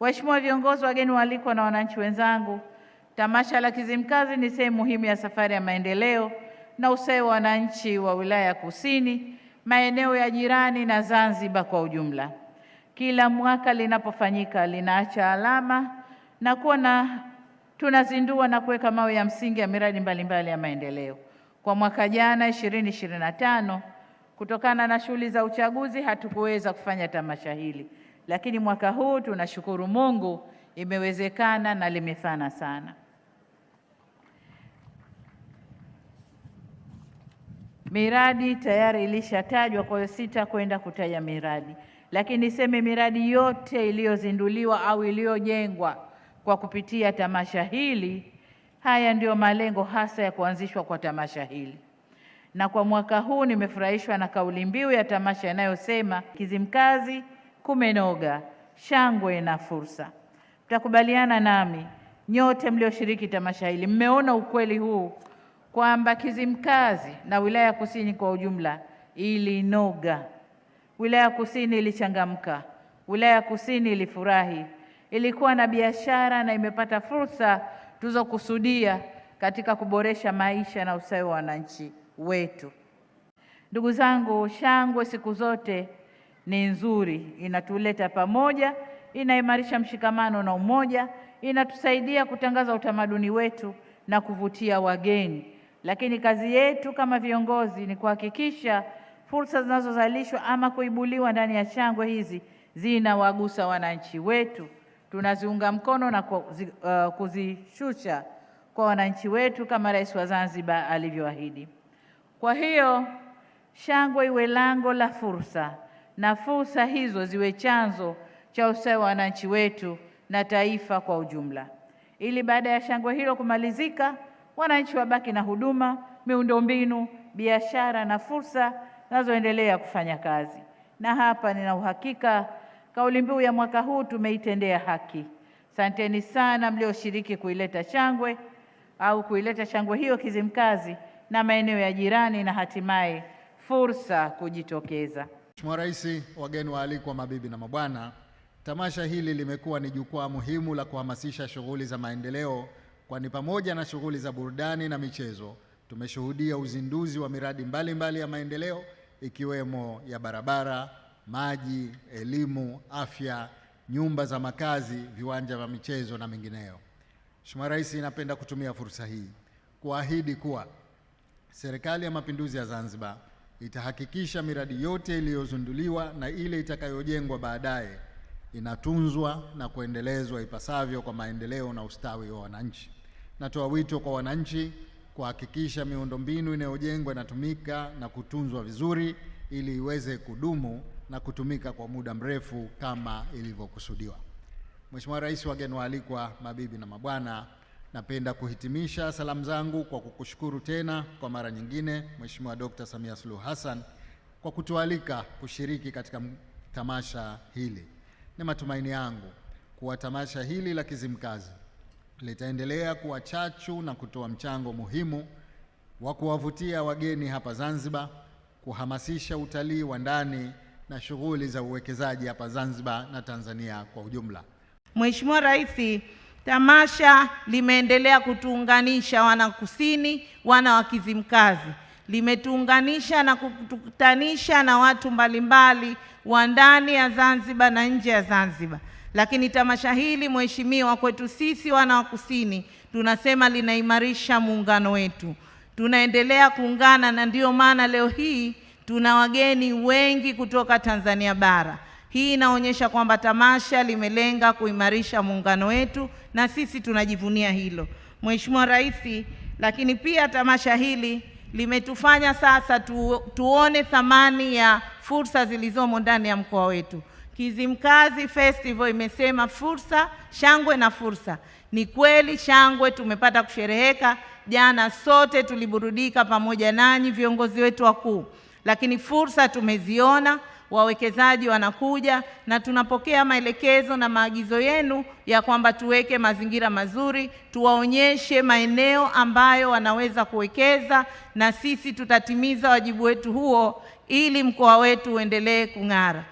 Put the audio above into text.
Waheshimiwa viongozi, wageni waalikwa na wananchi wenzangu, tamasha la Kizimkazi ni sehemu muhimu ya safari ya maendeleo na ustawi wa wananchi wa wilaya ya Kusini, maeneo ya jirani na Zanzibar kwa ujumla. Kila mwaka linapofanyika linaacha alama na tunazindua na kuweka mawe ya msingi ya miradi mbalimbali ya maendeleo. Kwa mwaka jana 2025, kutokana na shughuli za uchaguzi hatukuweza kufanya tamasha hili, lakini mwaka huu tunashukuru Mungu imewezekana na limefana sana. Miradi tayari ilishatajwa, kwa hiyo sitakwenda kutaja miradi, lakini niseme miradi yote iliyozinduliwa au iliyojengwa kwa kupitia tamasha hili, haya ndio malengo hasa ya kuanzishwa kwa tamasha hili. Na kwa mwaka huu nimefurahishwa na kauli mbiu ya tamasha inayosema Kizimkazi kumenoga, shangwe na fursa. Mtakubaliana nami nyote mlioshiriki tamasha hili, mmeona ukweli huu kwamba Kizimkazi na wilaya ya Kusini kwa ujumla ilinoga. Wilaya ya Kusini ilichangamka, wilaya ya Kusini ilifurahi, ilikuwa na biashara na imepata fursa tulizokusudia katika kuboresha maisha na ustawi wa wananchi wetu. Ndugu zangu, shangwe siku zote ni nzuri, inatuleta pamoja, inaimarisha mshikamano na umoja, inatusaidia kutangaza utamaduni wetu na kuvutia wageni. Lakini kazi yetu kama viongozi ni kuhakikisha fursa zinazozalishwa ama kuibuliwa ndani ya shangwe hizi zinawagusa wananchi wetu. Tunaziunga mkono na kuzishusha kwa wananchi wetu kama Rais wa Zanzibar alivyoahidi. Kwa hiyo shangwe iwe lango la fursa na fursa hizo ziwe chanzo cha ustawi wa wananchi wetu na taifa kwa ujumla, ili baada ya shangwe hilo kumalizika, wananchi wabaki na huduma, miundombinu, biashara na fursa zinazoendelea kufanya kazi. Na hapa nina uhakika kauli mbiu ya mwaka huu tumeitendea haki. Asanteni sana mlioshiriki kuileta shangwe hiyo Kizimkazi na maeneo ya jirani na hatimaye fursa kujitokeza. Mheshimiwa Rais, wageni waalikwa, mabibi na mabwana, tamasha hili limekuwa ni jukwaa muhimu la kuhamasisha shughuli za maendeleo, kwani pamoja na shughuli za burudani na michezo tumeshuhudia uzinduzi wa miradi mbalimbali ya maendeleo ikiwemo ya barabara, maji, elimu, afya, nyumba za makazi, viwanja vya michezo na mengineyo. Mheshimiwa Rais, napenda kutumia fursa hii kuahidi kuwa Serikali ya Mapinduzi ya Zanzibar itahakikisha miradi yote iliyozinduliwa na ile itakayojengwa baadaye inatunzwa na kuendelezwa ipasavyo kwa maendeleo na ustawi wa wananchi. Natoa wito kwa wananchi kuhakikisha miundombinu inayojengwa inatumika na kutunzwa vizuri ili iweze kudumu na kutumika kwa muda mrefu kama ilivyokusudiwa. Mheshimiwa Rais, wageni waalikwa, mabibi na mabwana, napenda kuhitimisha salamu zangu kwa kukushukuru tena kwa mara nyingine Mheshimiwa Dr. Samia Suluhu Hassan kwa kutualika kushiriki katika tamasha hili. Ni matumaini yangu kuwa tamasha hili la Kizimkazi litaendelea kuwa chachu na kutoa mchango muhimu wa kuwavutia wageni hapa Zanzibar, kuhamasisha utalii wa ndani na shughuli za uwekezaji hapa Zanzibar na Tanzania kwa ujumla. Mheshimiwa Rais, tamasha limeendelea kutuunganisha wana Kusini, wana wa Kizimkazi. Limetuunganisha na kutukutanisha na watu mbalimbali wa ndani ya Zanzibar na nje ya Zanzibar. Lakini tamasha hili, Mheshimiwa, kwetu sisi wana wa Kusini tunasema linaimarisha muungano wetu. Tunaendelea kuungana na ndio maana leo hii tuna wageni wengi kutoka Tanzania bara. Hii inaonyesha kwamba tamasha limelenga kuimarisha muungano wetu na sisi tunajivunia hilo, Mheshimiwa Rais. Lakini pia tamasha hili limetufanya sasa tuone thamani ya fursa zilizomo ndani ya mkoa wetu. Kizimkazi Festival imesema fursa, shangwe na fursa. Ni kweli shangwe tumepata kushereheka jana, sote tuliburudika pamoja nanyi viongozi wetu wakuu, lakini fursa tumeziona. Wawekezaji wanakuja na tunapokea maelekezo na maagizo yenu ya kwamba tuweke mazingira mazuri, tuwaonyeshe maeneo ambayo wanaweza kuwekeza, na sisi tutatimiza wajibu wetu huo ili mkoa wetu uendelee kung'ara.